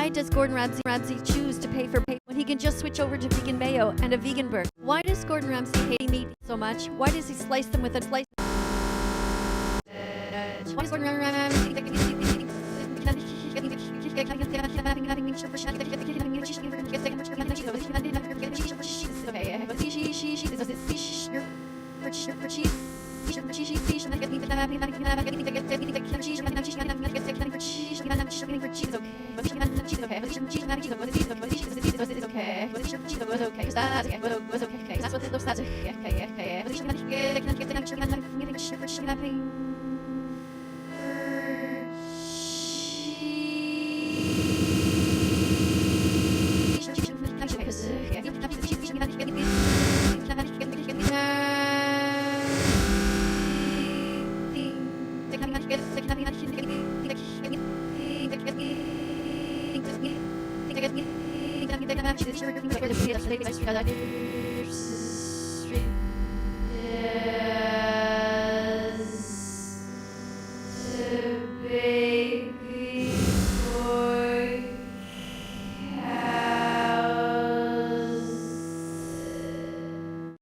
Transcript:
Why does Gordon Ramsay choose to pay for pay when he can just switch over to vegan mayo and a vegan burger? Why does Gordon Ramsay hate meat so much? Why does he slice them with a slice? Why does Gordon Ramsay